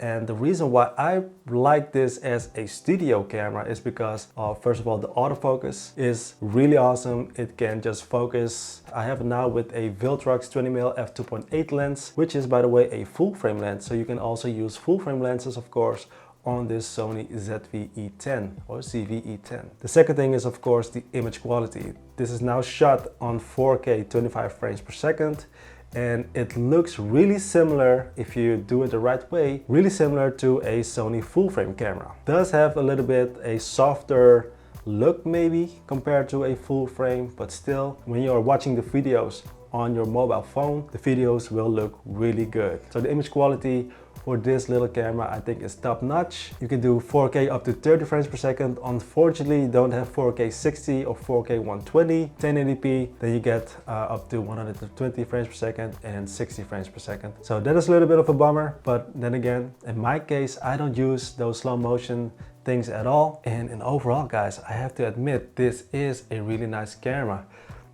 And the reason why I like this as a studio camera is because first of all, the autofocus is really awesome. It can just focus. I have it now with a Viltrox 20mm f2.8 lens, which is, by the way, a full frame lens. So you can also use full frame lenses, of course, on this Sony ZV-E10 or ZV-E10. The second thing is, of course, the image quality. This is now shot on 4K 25 frames per second. And it looks really similar, if you do it the right way, really similar to a Sony full frame camera. It does have a little bit a softer look maybe compared to a full frame, but still, when you are watching the videos on your mobile phone, the videos will look really good. So the image quality for this little camera, I think, is top notch. You can do 4K up to 30 frames per second. Unfortunately, you don't have 4K 60 or 4K 120, 1080p. Then you get up to 120 frames per second and 60 frames per second. So that is a little bit of a bummer, but then again, in my case, I don't use those slow motion things at all. And overall, guys, I have to admit, this is a really nice camera.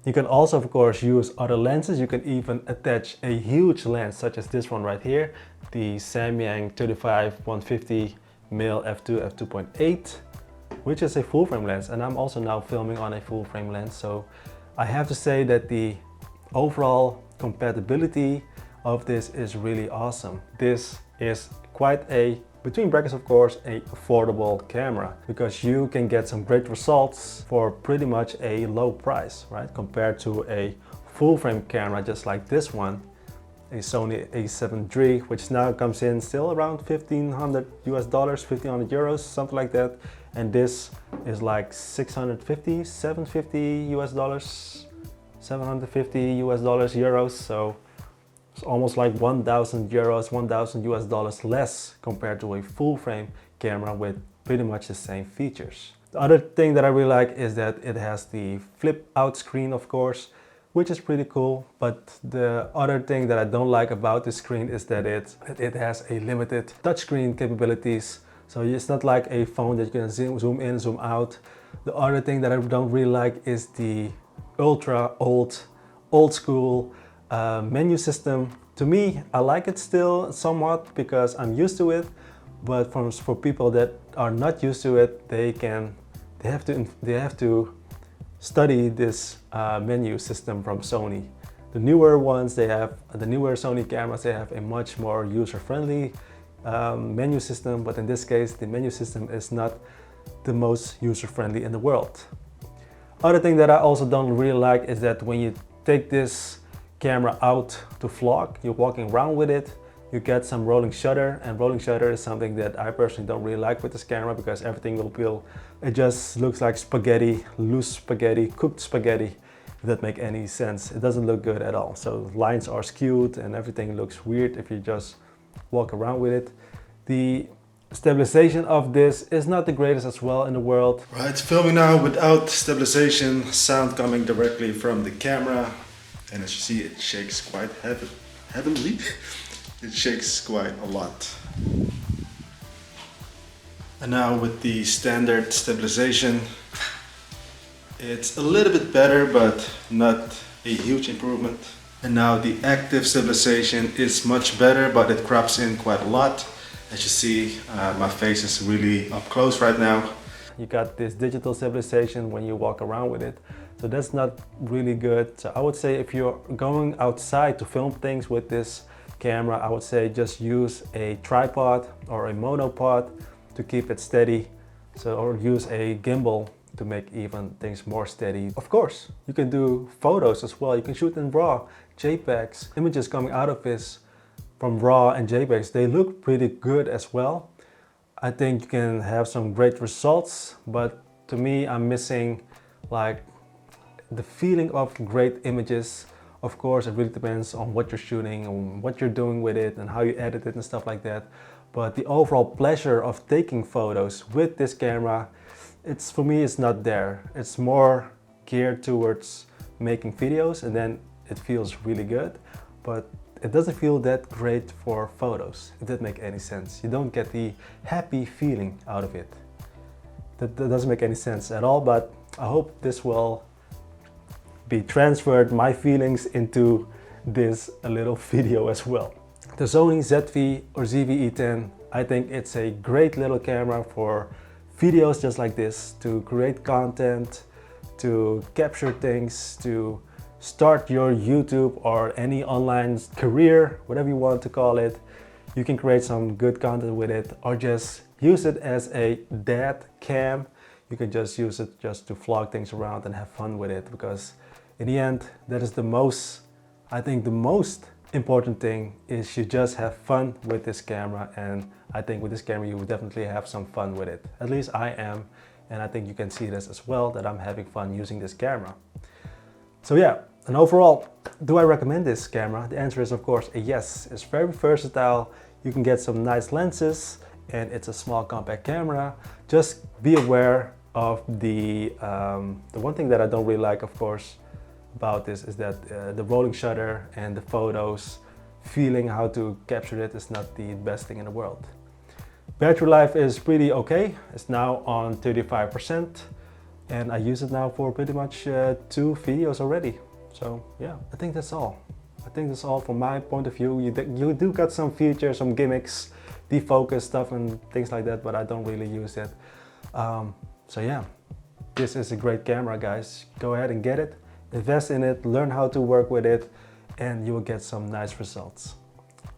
You can also, of course, use other lenses. You can even attach a huge lens, such as this one right here, the Samyang 35-150mm f2 f2.8, which is a full frame lens. And I'm also now filming on a full frame lens. So I have to say that the overall compatibility of this is really awesome. This is quite a, between brackets of course, a affordable camera, because you can get some great results for pretty much a low price, right? Compared to a full frame camera just like this one, a Sony a7 III, which now comes in still around $1,500 US, 1,500 euros, something like that. And this is like 650, 750 US dollars, 750 US dollars, euros. So it's almost like 1,000 euros, 1,000 US dollars less compared to a full frame camera with pretty much the same features. The other thing that I really like is that it has the flip out screen, of course, which is pretty cool. But the other thing that I don't like about this screen is that it has a limited touchscreen capabilities. So it's not like a phone that you can zoom in, zoom out. The other thing that I don't really like is the ultra old school menu system. To me, I like it still somewhat because I'm used to it, but for people that are not used to it, they have to study this menu system from Sony. The newer ones, the newer Sony cameras, they have a much more user-friendly menu system, but in this case, the menu system is not the most user-friendly in the world. Other thing that I also don't really like is that when you take this camera out to vlog, you're walking around with it, you get some rolling shutter, and rolling shutter is something that I personally don't really like with this camera because everything will feel, it just looks like spaghetti, loose spaghetti, cooked spaghetti, if that makes any sense. It doesn't look good at all. So lines are skewed and everything looks weird if you just walk around with it. The stabilization of this is not the greatest as well in the world. Right, filming now without stabilization, sound coming directly from the camera. And as you see, it shakes quite heavily. It shakes quite a lot. And now with the standard stabilization, it's a little bit better, but not a huge improvement. And now the active stabilization is much better, but it crops in quite a lot. As you see, my face is really up close right now. You got this digital stabilization when you walk around with it. So that's not really good. So I would say if you're going outside to film things with this camera, I would say just use a tripod or a monopod to keep it steady. So, or use a gimbal to make even things more steady. Of course, you can do photos as well. You can shoot in RAW, JPEGs. Images coming out of this from RAW and JPEGs, they look pretty good as well. I think you can have some great results, but to me, I'm missing like the feeling of great images. Of course, it really depends on what you're shooting and what you're doing with it and how you edit it and stuff like that. But the overall pleasure of taking photos with this camera, for me, it's not there. It's more geared towards making videos, and then it feels really good, but it doesn't feel that great for photos, if that makes any sense. You don't get the happy feeling out of it. That doesn't make any sense at all, but I hope this will be transferred, my feelings, into this little video as well. The Sony ZV or ZV-E10 I think it's a great little camera for videos just like this, to create content, to capture things, to start your YouTube or any online career, whatever you want to call it. You can create some good content with it, or just use it as a dad cam. You can just use it just to vlog things around and have fun with it, because in the end, that is the most, I think the most important thing is you just have fun with this camera. And I think with this camera you will definitely have some fun with it. At least I am, and I think you can see this as well, that I'm having fun using this camera. So yeah, and overall, do I recommend this camera? The answer is of course a yes. It's very versatile. You can get some nice lenses, and it's a small compact camera. Just be aware of the one thing that I don't really like, of course, about this is that the rolling shutter and the photos, feeling how to capture it is not the best thing in the world. Battery life is pretty okay. It's now on 35%, and I use it now for pretty much 2 videos already. So yeah, I think that's all. I think that's all from my point of view. You do got some features, some gimmicks, defocus stuff and things like that, but I don't really use it. So yeah, this is a great camera, guys. Go ahead and get it, invest in it, learn how to work with it, and you will get some nice results.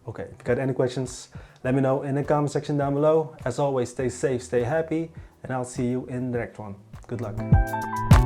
Okay, if you got any questions, let me know in the comment section down below. As always, stay safe, stay happy, and I'll see you in the next one. Good luck.